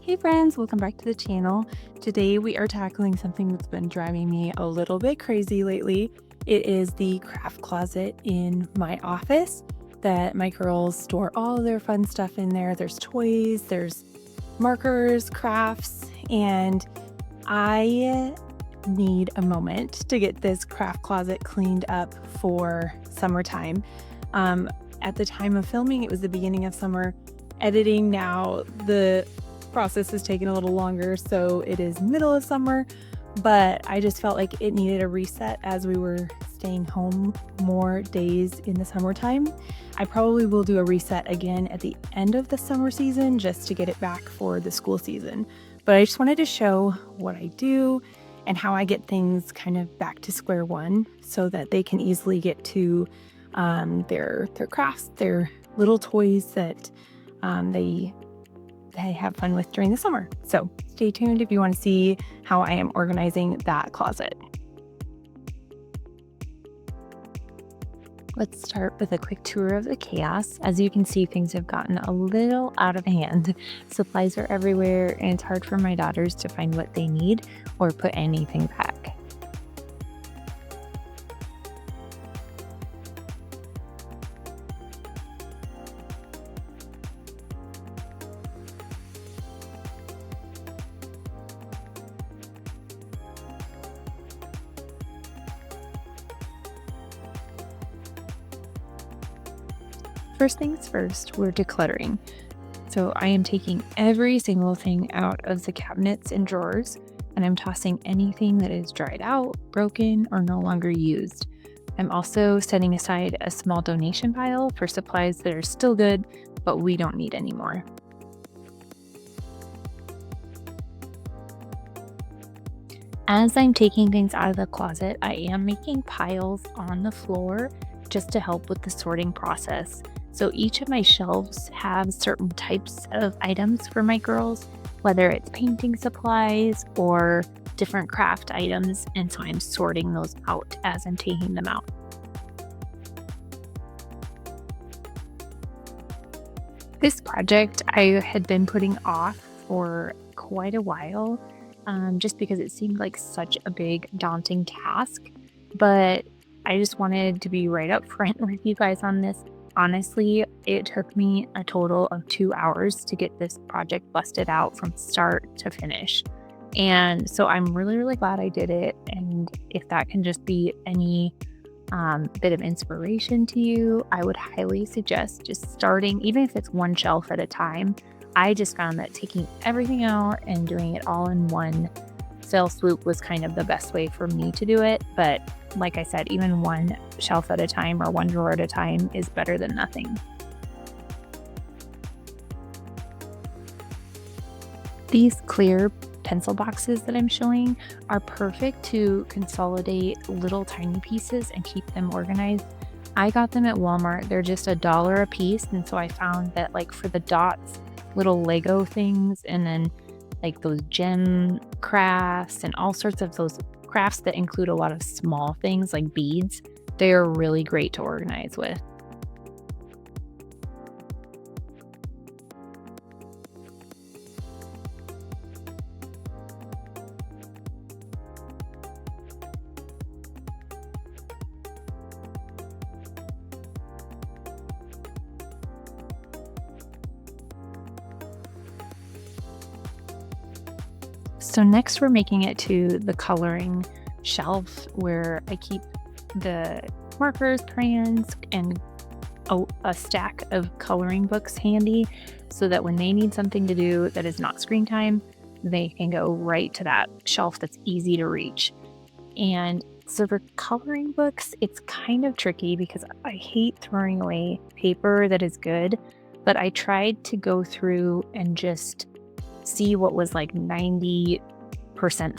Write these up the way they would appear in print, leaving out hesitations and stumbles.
Hey friends, welcome back to the channel. Today we are tackling something that's been driving me a little bit crazy lately. It is the craft closet in my office that my girls store all of their fun stuff in there. There's toys, there's markers, crafts, and I need a moment to get this craft closet cleaned up for summertime. At the time of filming, it was the beginning of summer. Editing now, the process is taking a little longer, so it is middle of summer, but I just felt like it needed a reset as we were staying home more days in the summertime. I probably will do a reset again at the end of the summer season just to get it back for the school season. But I just wanted to show what I do and how I get things kind of back to square one so that they can easily get to their crafts, their little toys that they have fun with during the summer. So stay tuned if you want to see how I am organizing that closet. Let's start with a quick tour of the chaos. As you can see, things have gotten a little out of hand. Supplies are everywhere, and it's hard for my daughters to find what they need or put anything back. First things first, we're decluttering. So I am taking every single thing out of the cabinets and drawers, and I'm tossing anything that is dried out, broken, or no longer used. I'm also setting aside a small donation pile for supplies that are still good, but we don't need anymore. As I'm taking things out of the closet, I am making piles on the floor just to help with the sorting process. So each of my shelves have certain types of items for my girls, whether it's painting supplies or different craft items, and so I'm sorting those out as I'm taking them out. This project I had been putting off for quite a while, just because it seemed like such a big, daunting task, but I just wanted to be right up front with you guys on this. Honestly, it took me a total of 2 hours to get this project busted out from start to finish. And so I'm really, really glad I did it. And if that can just be any bit of inspiration to you, I would highly suggest just starting, even if it's one shelf at a time. I just found that taking everything out and doing it all in one fell swoop was kind of the best way for me to do it. But like I said, even one shelf at a time or one drawer at a time is better than nothing. These clear pencil boxes that I'm showing are perfect to consolidate little tiny pieces and keep them organized. I got them at Walmart. They're just $1 a piece. And so I found that, like, for the dots, little Lego things, and then like those gem crafts and all sorts of those crafts that include a lot of small things like beads, they're really great to organize with. So next we're making it to the coloring shelf where I keep the markers, crayons, and a stack of coloring books handy so that when they need something to do that is not screen time, they can go right to that shelf that's easy to reach. And so for coloring books, it's kind of tricky because I hate throwing away paper that is good, but I tried to go through and just see what was like 90%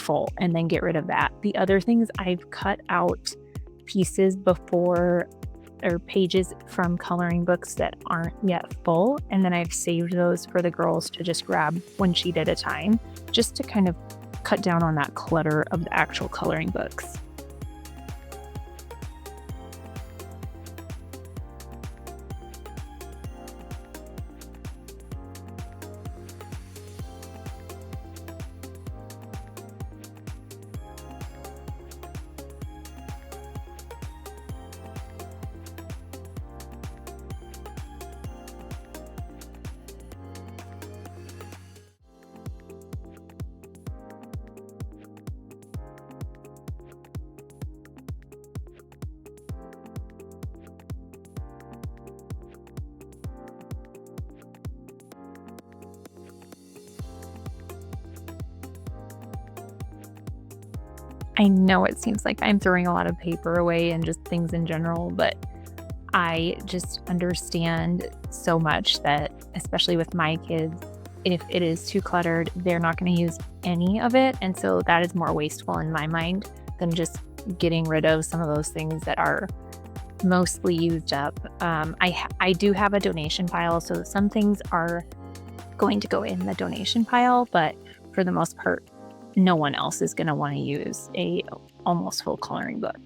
full and then get rid of that. The other things, I've cut out pieces before or pages from coloring books that aren't yet full, and then I've saved those for the girls to just grab one sheet at a time, just to kind of cut down on that clutter of the actual coloring books. I know it seems like I'm throwing a lot of paper away and just things in general, but I just understand so much that, especially with my kids, if it is too cluttered, they're not going to use any of it. And so that is more wasteful in my mind than just getting rid of some of those things that are mostly used up. I do have a donation pile, so some things are going to go in the donation pile, but for the most part, no one else is going to want to use a almost full coloring book.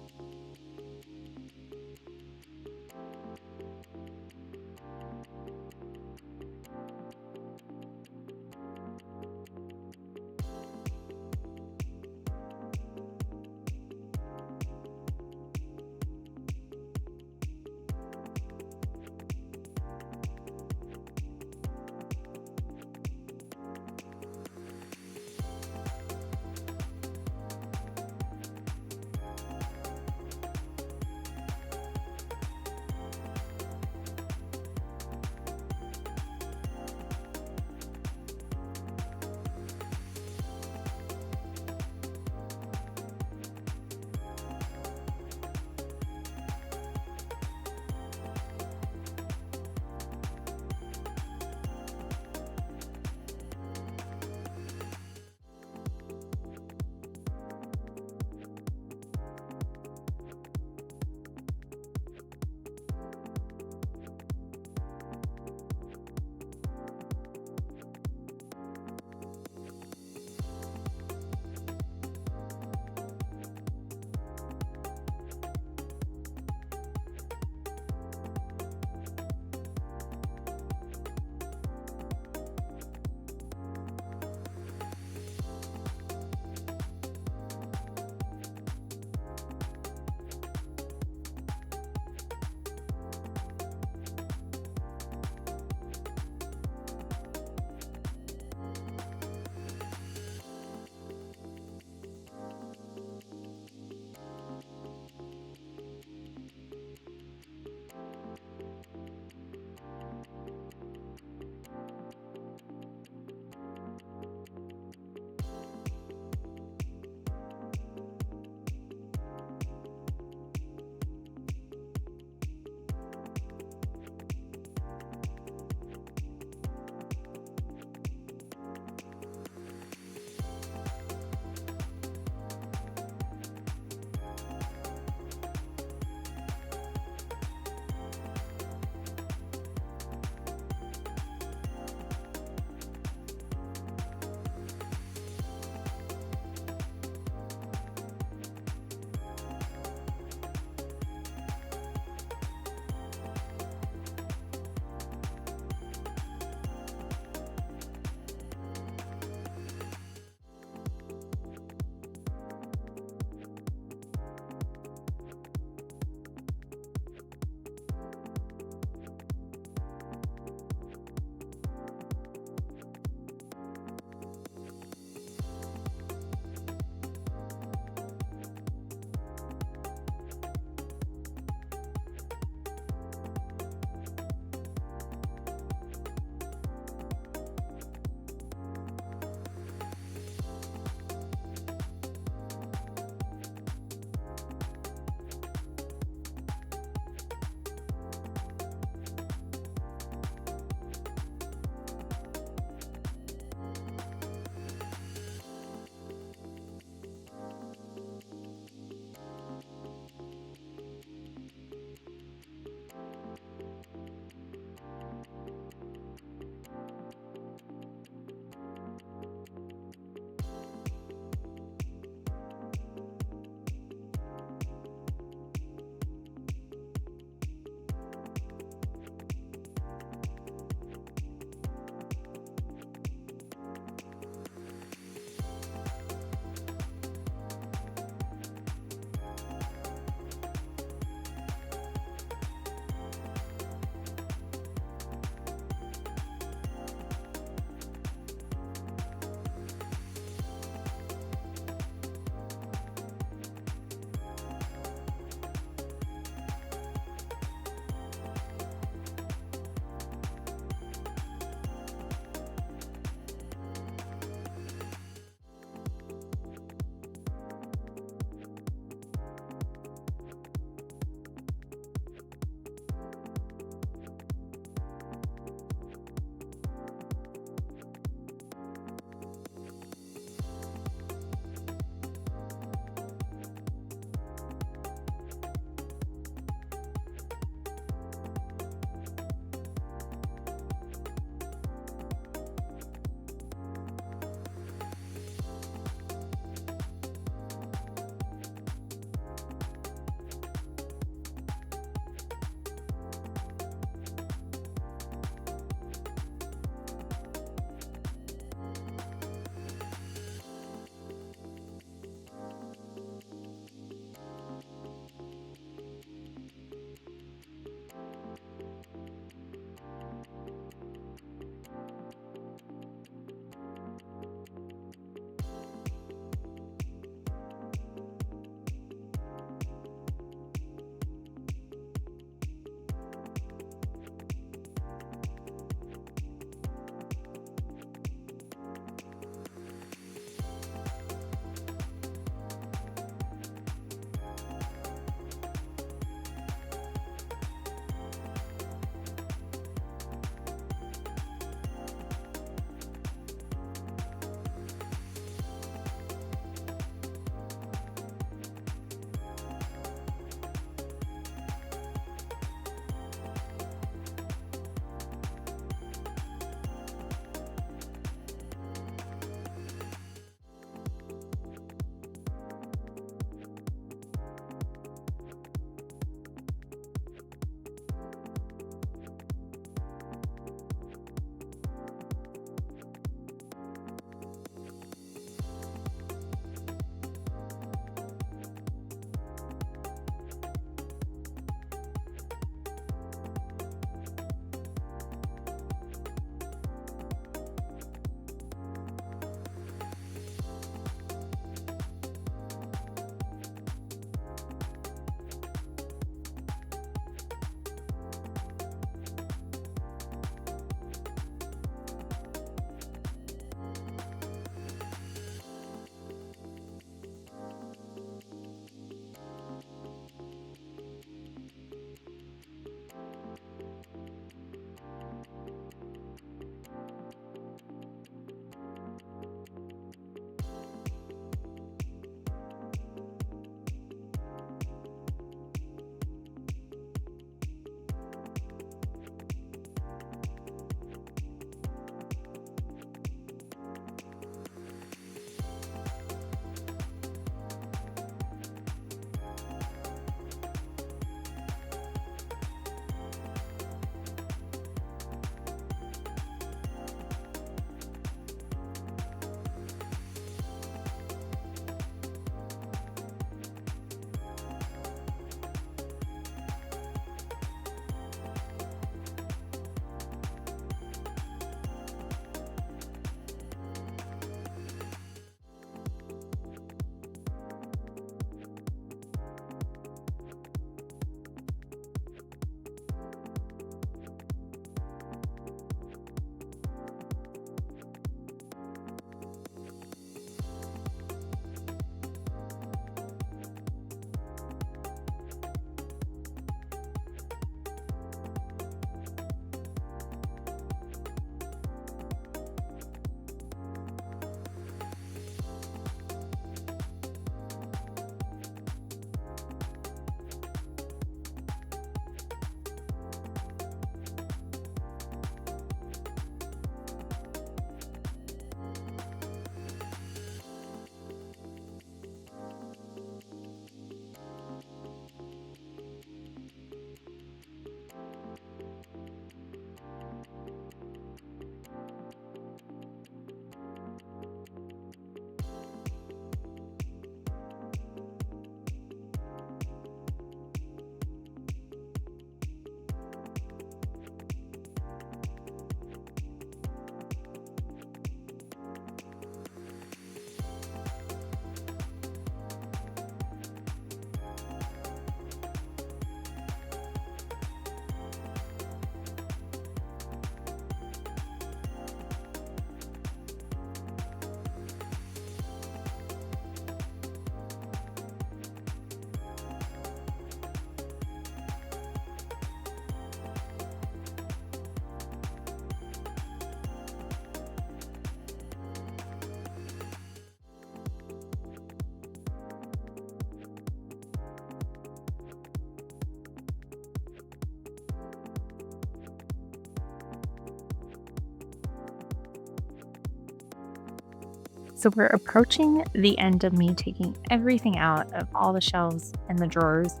So we're approaching the end of me taking everything out of all the shelves and the drawers.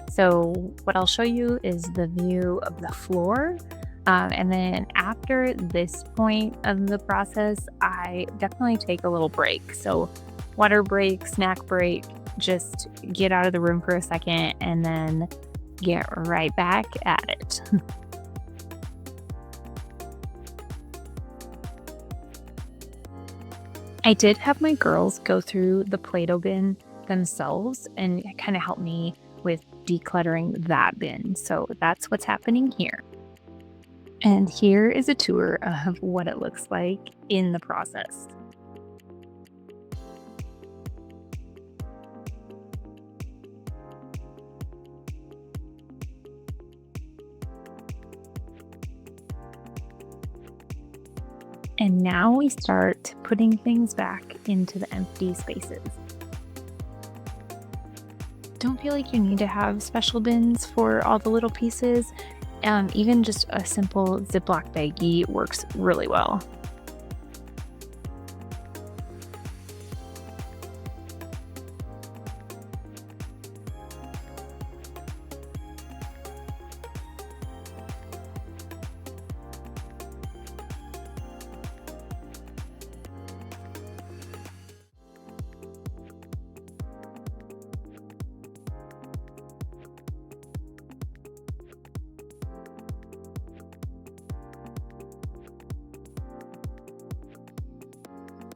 So what I'll show you is the view of the floor. And then after this point of the process, I definitely take a little break. So water break, snack break, just get out of the room for a second and then get right back at it. I did have my girls go through the Play-Doh bin themselves and kind of help me with decluttering that bin. So that's what's happening here. And here is a tour of what it looks like in the process. And now we start putting things back into the empty spaces. Don't feel like you need to have special bins for all the little pieces. Even just a simple Ziploc baggie works really well.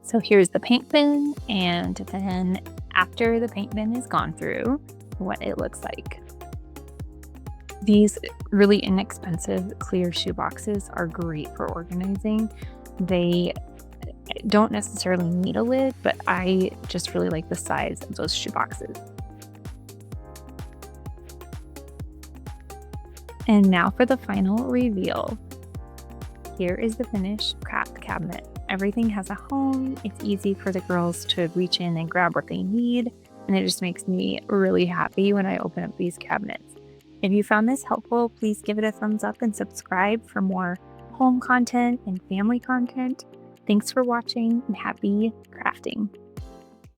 So here's the paint bin, and then after the paint bin is gone through, what it looks like. These really inexpensive clear shoe boxes are great for organizing. They don't necessarily need a lid, but I just really like the size of those shoe boxes. And now for the final reveal. Here is the finished craft cabinet. Everything has a home. It's easy for the girls to reach in and grab what they need. And it just makes me really happy when I open up these cabinets. If you found this helpful, please give it a thumbs up and subscribe for more home content and family content. Thanks for watching and happy crafting.